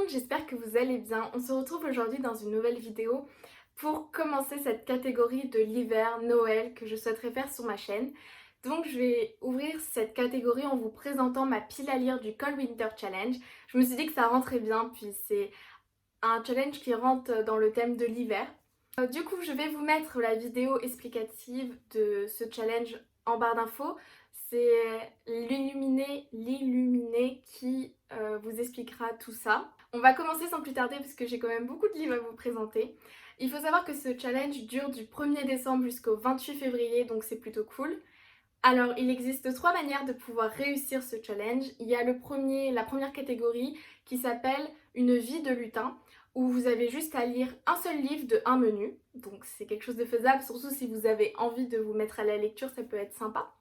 monde, j'espère que vous allez bien. On se retrouve aujourd'hui dans une nouvelle vidéo pour commencer cette catégorie de l'hiver, Noël, que je souhaiterais faire sur ma chaîne. Donc je vais ouvrir cette catégorie en vous présentant ma pile à lire du Cold Winter Challenge. Je me suis dit que ça rentrait bien, puis c'est un challenge qui rentre dans le thème de l'hiver. Du coup, je vais vous mettre la vidéo explicative de ce challenge en barre d'infos. C'est l'illuminé qui vous expliquera tout ça. On va commencer sans plus tarder parce que j'ai quand même beaucoup de livres à vous présenter. Il faut savoir que ce challenge dure du 1er décembre jusqu'au 28 février, donc c'est plutôt cool. Alors, il existe 3 manières de pouvoir réussir ce challenge. Il y a la première catégorie qui s'appelle une vie de lutin, où vous avez juste à lire un seul livre de un menu. Donc c'est quelque chose de faisable, surtout si vous avez envie de vous mettre à la lecture, ça peut être sympa.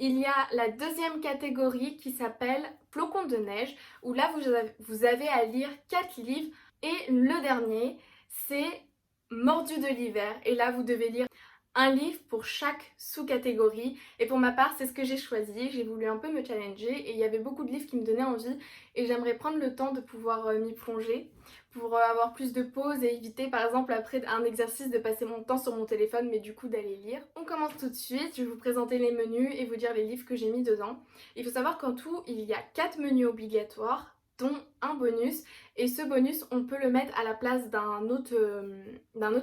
Il y a la deuxième catégorie qui s'appelle Flocons de neige, où là vous avez à lire 4 livres. Et le dernier, c'est Mordu de l'hiver. Et là vous devez lire un livre pour chaque sous-catégorie. Et pour ma part, c'est ce que j'ai choisi. J'ai voulu un peu me challenger et il y avait beaucoup de livres qui me donnaient envie. Et j'aimerais prendre le temps de pouvoir m'y plonger pour avoir plus de pauses et éviter par exemple après un exercice de passer mon temps sur mon téléphone mais du coup d'aller lire. On commence tout de suite, je vais vous présenter les menus et vous dire les livres que j'ai mis dedans. Il faut savoir qu'en tout, il y a 4 menus obligatoires dont un bonus, et ce bonus on peut le mettre à la place d'un autre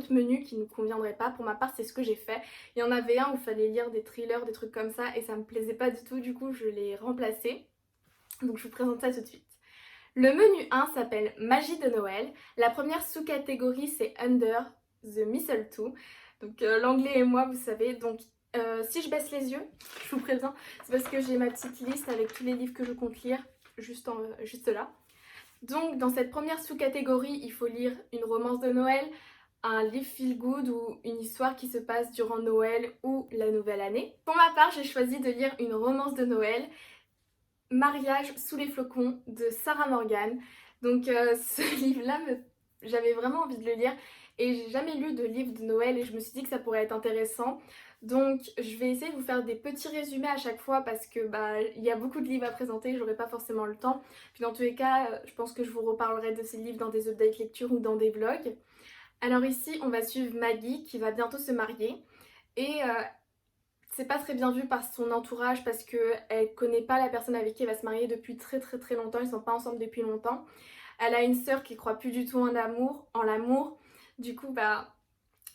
menu qui ne nous conviendrait pas. Pour ma part c'est ce que j'ai fait. Il y en avait un où il fallait lire des thrillers, des trucs comme ça et ça me plaisait pas du tout, du coup je l'ai remplacé. Donc je vous présente ça tout de suite. Le menu 1 s'appelle Magie de Noël. La première sous-catégorie c'est Under the Mistletoe. Donc l'anglais et moi vous savez, donc si je baisse les yeux, je vous préviens, c'est parce que j'ai ma petite liste avec tous les livres que je compte lire juste là. Donc dans cette première sous-catégorie, il faut lire une romance de Noël, un livre feel good ou une histoire qui se passe durant Noël ou la nouvelle année. Pour ma part, j'ai choisi de lire une romance de Noël, Mariage sous les flocons de Sarah Morgan. Donc ce livre-là, j'avais vraiment envie de le lire et j'ai jamais lu de livre de Noël et je me suis dit que ça pourrait être intéressant. Donc je vais essayer de vous faire des petits résumés à chaque fois parce que il y a beaucoup de livres à présenter, j'aurai pas forcément le temps. Puis dans tous les cas, je pense que je vous reparlerai de ces livres dans des updates lecture ou dans des vlogs. Alors ici, on va suivre Maggie qui va bientôt se marier et c'est pas très bien vu par son entourage parce qu'elle connaît pas la personne avec qui elle va se marier depuis très longtemps, ils sont pas ensemble depuis longtemps. Elle a une sœur qui croit plus du tout en l'amour. Du coup,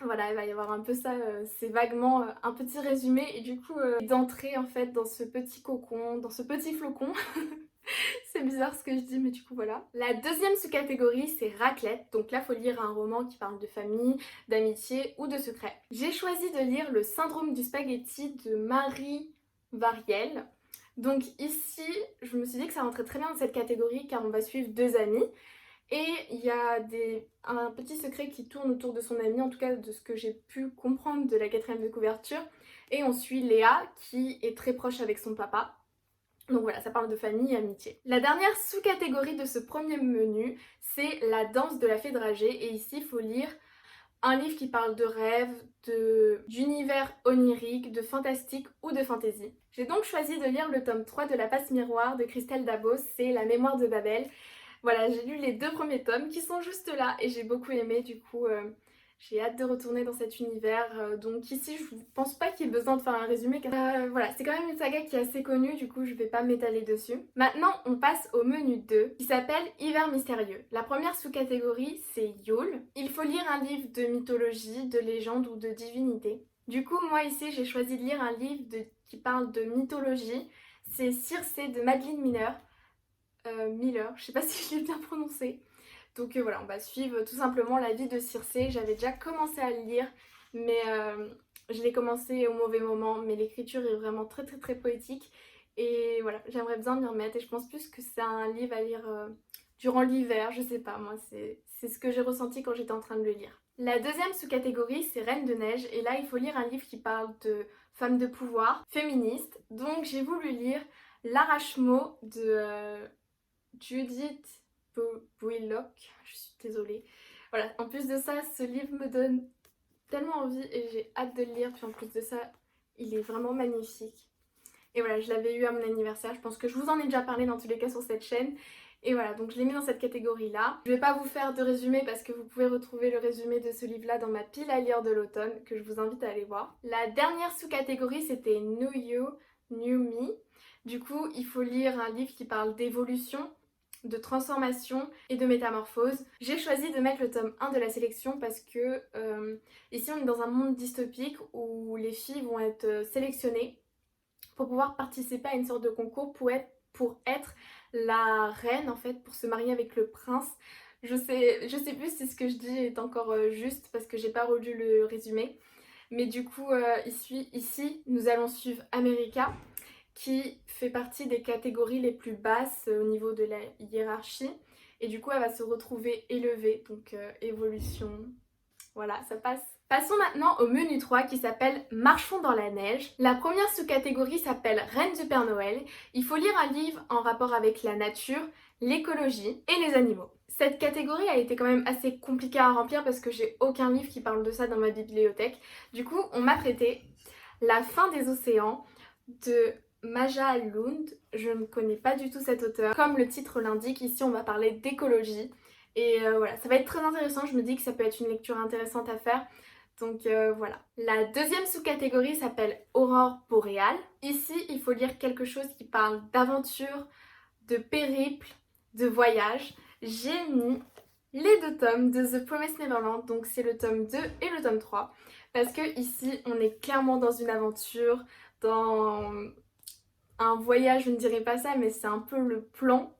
voilà, il va y avoir un peu ça, c'est vaguement un petit résumé et du coup d'entrer en fait dans ce petit cocon, dans ce petit flocon. C'est bizarre ce que je dis, mais du coup voilà. La deuxième sous-catégorie, c'est raclette. Donc là, il faut lire un roman qui parle de famille, d'amitié ou de secret. J'ai choisi de lire Le syndrome du spaghetti de Marie Variel. Donc ici, je me suis dit que ça rentrait très bien dans cette catégorie car on va suivre 2 amis. Et il y a un petit secret qui tourne autour de son ami, en tout cas de ce que j'ai pu comprendre de la 4e de couverture. Et on suit Léa qui est très proche avec son papa. Donc voilà, ça parle de famille et amitié. La dernière sous-catégorie de ce premier menu, c'est la danse de la fée dragée. Et ici, il faut lire un livre qui parle de rêve, d'univers onirique, de fantastique ou de fantaisie. J'ai donc choisi de lire le tome 3 de La Passe Miroir de Christelle Dabos, c'est La mémoire de Babel. Voilà, j'ai lu les 2 premiers tomes qui sont juste là et j'ai beaucoup aimé, du coup j'ai hâte de retourner dans cet univers. Donc ici je pense pas qu'il y ait besoin de faire un résumé car voilà, c'est quand même une saga qui est assez connue, du coup je vais pas m'étaler dessus. Maintenant on passe au menu 2 qui s'appelle Hiver mystérieux. La première sous-catégorie c'est Yule. Il faut lire un livre de mythologie, de légende ou de divinité. Du coup moi ici j'ai choisi de lire un livre qui parle de mythologie. C'est Circé de Madeline Miller. Miller, je sais pas si je l'ai bien prononcé. Donc voilà, on va suivre tout simplement la vie de Circé. J'avais déjà commencé à le lire, mais je l'ai commencé au mauvais moment. Mais l'écriture est vraiment très poétique. Et voilà, j'aimerais bien m'y remettre. Et je pense plus que c'est un livre à lire durant l'hiver, je sais pas, moi c'est ce que j'ai ressenti quand j'étais en train de le lire. La deuxième sous-catégorie, c'est Reine de neige. Et là, il faut lire un livre qui parle de femmes de pouvoir, féministes. Donc j'ai voulu lire L'arrache-mot de Judith Bouillock, je suis désolée. Voilà, en plus de ça, ce livre me donne tellement envie et j'ai hâte de le lire. Puis en plus de ça, il est vraiment magnifique. Et voilà, je l'avais eu à mon anniversaire, je pense que je vous en ai déjà parlé dans tous les cas sur cette chaîne. Et voilà, donc je l'ai mis dans cette catégorie-là. Je vais pas vous faire de résumé parce que vous pouvez retrouver le résumé de ce livre-là dans ma pile à lire de l'automne, que je vous invite à aller voir. La dernière sous-catégorie, c'était New You, New Me. Du coup, il faut lire un livre qui parle d'évolution, de transformation et de métamorphose. J'ai choisi de mettre le tome 1 de la sélection parce que ici on est dans un monde dystopique où les filles vont être sélectionnées pour pouvoir participer à une sorte de concours pour être la reine en fait, pour se marier avec le prince. Je sais plus si ce que je dis est encore juste parce que j'ai pas relu le résumé. Mais du coup, ici, nous allons suivre America qui fait partie des catégories les plus basses au niveau de la hiérarchie. Et du coup, elle va se retrouver élevée, donc évolution. Voilà, ça passe. Passons maintenant au menu 3 qui s'appelle Marchons dans la neige. La première sous-catégorie s'appelle Reine du Père Noël. Il faut lire un livre en rapport avec la nature, l'écologie et les animaux. Cette catégorie a été quand même assez compliquée à remplir parce que j'ai aucun livre qui parle de ça dans ma bibliothèque. Du coup, on m'a prêté La fin des océans de Maja Lund. Je ne connais pas du tout cet auteur. Comme le titre l'indique, ici on va parler d'écologie. Et voilà, ça va être très intéressant, je me dis que ça peut être une lecture intéressante à faire. Donc voilà. La deuxième sous-catégorie s'appelle Aurore boréale. Ici, il faut lire quelque chose qui parle d'aventure, de périple, de voyage. J'ai mis les deux tomes de The Promised Neverland, donc c'est le tome 2 et le tome 3. Parce que ici, on est clairement dans une aventure, dans un voyage, je ne dirais pas ça, mais c'est un peu le plan.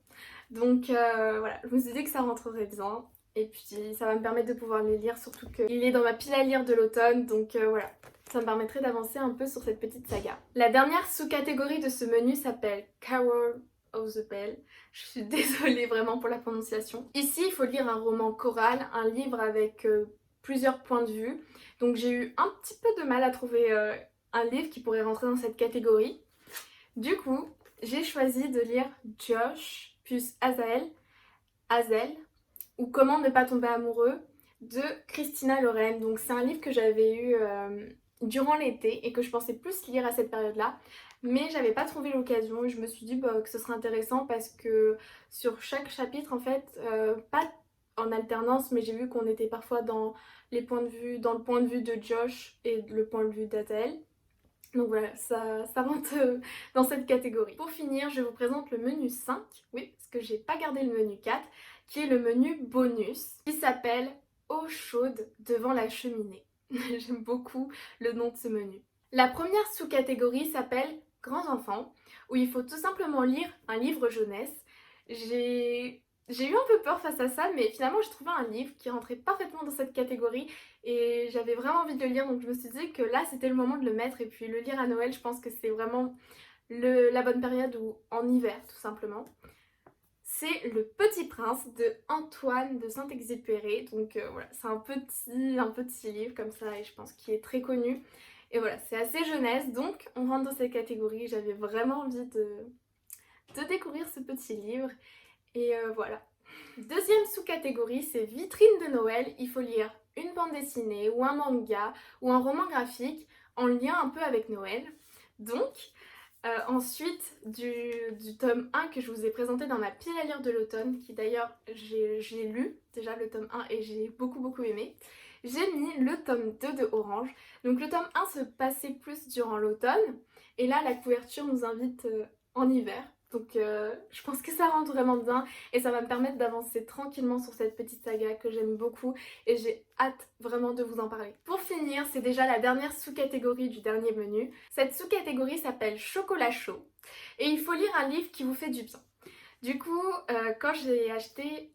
Donc voilà, je me suis dit que ça rentrerait bien. Et puis ça va me permettre de pouvoir les lire, surtout qu'il est dans ma pile à lire de l'automne. Donc voilà, ça me permettrait d'avancer un peu sur cette petite saga. La dernière sous-catégorie de ce menu s'appelle Carol of the Bell. Je suis désolée vraiment pour la prononciation. Ici, il faut lire un roman choral, un livre avec plusieurs points de vue. Donc j'ai eu un petit peu de mal à trouver un livre qui pourrait rentrer dans cette catégorie. Du coup, j'ai choisi de lire Josh plus Hazel, ou Comment ne pas tomber amoureux de Christina Loren. Donc c'est un livre que j'avais eu durant l'été et que je pensais plus lire à cette période-là. Mais j'avais pas trouvé l'occasion et je me suis dit que ce serait intéressant parce que sur chaque chapitre, en fait, pas en alternance, mais j'ai vu qu'on était parfois dans les points de vue, dans le point de vue de Josh et le point de vue d'Hazel. Donc voilà, ça rentre dans cette catégorie. Pour finir, je vous présente le menu 5, oui, parce que j'ai pas gardé le menu 4, qui est le menu bonus, qui s'appelle Eau chaude devant la cheminée. J'aime beaucoup le nom de ce menu. La première sous-catégorie s'appelle Grands enfants, où il faut tout simplement lire un livre jeunesse. J'ai eu un peu peur face à ça, mais finalement j'ai trouvé un livre qui rentrait parfaitement dans cette catégorie et j'avais vraiment envie de le lire, donc je me suis dit que là c'était le moment de le mettre et puis le lire à Noël, je pense que c'est vraiment la bonne période ou en hiver tout simplement. C'est Le Petit Prince de Antoine de Saint-Exupéry, donc voilà, c'est un petit livre comme ça et je pense qu'il est très connu. Et voilà, c'est assez jeunesse, donc on rentre dans cette catégorie, j'avais vraiment envie de découvrir ce petit livre. Et voilà. Deuxième sous-catégorie, c'est vitrine de Noël. Il faut lire une bande dessinée ou un manga ou un roman graphique en lien un peu avec Noël. Donc, ensuite du tome 1 que je vous ai présenté dans ma pile à lire de l'automne, qui d'ailleurs j'ai lu déjà le tome 1 et j'ai beaucoup aimé, j'ai mis le tome 2 de Orange. Donc le tome 1 se passait plus durant l'automne et là la couverture nous invite en hiver. Donc je pense que ça rentre vraiment bien et ça va me permettre d'avancer tranquillement sur cette petite saga que j'aime beaucoup et j'ai hâte vraiment de vous en parler. Pour finir, c'est déjà la dernière sous-catégorie du dernier menu. Cette sous-catégorie s'appelle Chocolat chaud et il faut lire un livre qui vous fait du bien. Du coup, quand j'ai acheté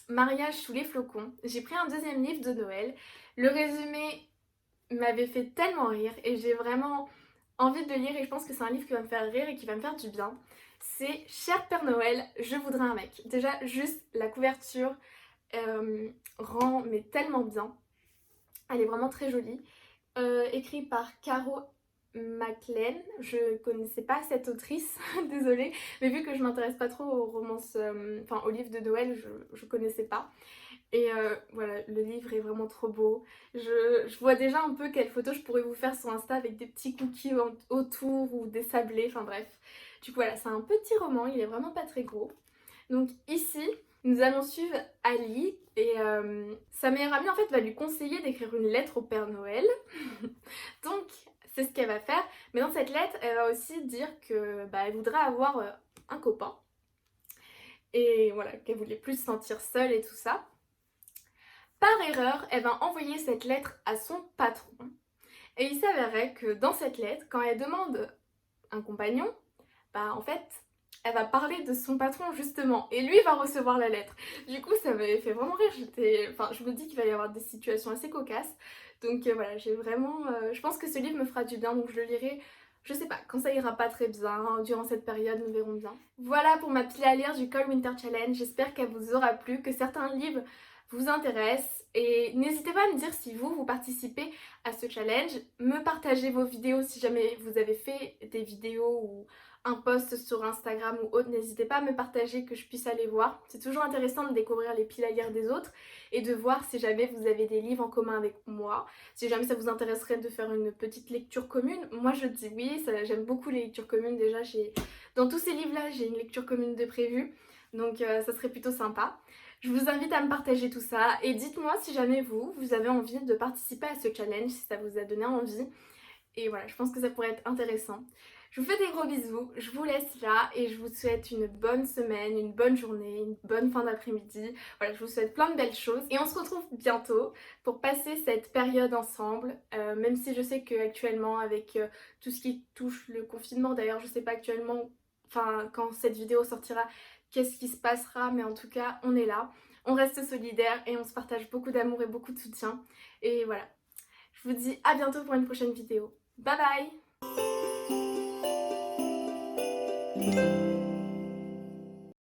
Mariage sous les flocons, j'ai pris un deuxième livre de Noël. Le résumé m'avait fait tellement rire et j'ai vraiment envie de le lire et je pense que c'est un livre qui va me faire rire et qui va me faire du bien. C'est Cher Père Noël, je voudrais un mec. Déjà, juste la couverture rend mais tellement bien. Elle est vraiment très jolie. Écrit par Caro McLean. Je connaissais pas cette autrice, désolée, mais vu que je m'intéresse pas trop aux romances, aux livres de Noël, je connaissais pas. Et voilà, le livre est vraiment trop beau. Je vois déjà un peu quelles photos je pourrais vous faire sur Insta avec des petits cookies autour ou des sablés, enfin bref. Du coup voilà, c'est un petit roman, il est vraiment pas très gros. Donc ici, nous allons suivre Ali et sa meilleure amie en fait va lui conseiller d'écrire une lettre au Père Noël. Donc c'est ce qu'elle va faire, mais dans cette lettre, elle va aussi dire que elle voudrait avoir un copain et voilà, qu'elle voulait plus se sentir seule et tout ça. Par erreur, elle va envoyer cette lettre à son patron. Et il s'avérait que dans cette lettre, quand elle demande un compagnon, en fait, elle va parler de son patron justement, et lui va recevoir la lettre. Du coup, ça m'avait fait vraiment rire. Je me dis qu'il va y avoir des situations assez cocasses. Donc voilà, j'ai vraiment, je pense que ce livre me fera du bien, donc je le lirai. Je sais pas, quand ça ira pas très bien, durant cette période, nous verrons bien. Voilà pour ma pile à lire du Cold Winter Challenge. J'espère qu'elle vous aura plu, que certains livres vous intéressent. Et n'hésitez pas à me dire si vous participez à ce challenge. Me partagez vos vidéos si jamais vous avez fait des vidéos ou un post sur Instagram ou autre, n'hésitez pas à me partager que je puisse aller voir. C'est toujours intéressant de découvrir les piles à lire des autres et de voir si jamais vous avez des livres en commun avec moi. Si jamais ça vous intéresserait de faire une petite lecture commune, moi je dis oui, j'aime beaucoup les lectures communes. Déjà, dans tous ces livres-là, j'ai une lecture commune de prévue, donc ça serait plutôt sympa. Je vous invite à me partager tout ça et dites-moi si jamais vous avez envie de participer à ce challenge, si ça vous a donné envie. Et voilà, je pense que ça pourrait être intéressant. Je vous fais des gros bisous, je vous laisse là et je vous souhaite une bonne semaine, une bonne journée, une bonne fin d'après-midi. Voilà, je vous souhaite plein de belles choses et on se retrouve bientôt pour passer cette période ensemble. Même si je sais qu'actuellement avec tout ce qui touche le confinement, d'ailleurs je sais pas actuellement, enfin quand cette vidéo sortira, qu'est-ce qui se passera, mais en tout cas on est là. On reste solidaires et on se partage beaucoup d'amour et beaucoup de soutien. Et voilà, je vous dis à bientôt pour une prochaine vidéo. Bye bye!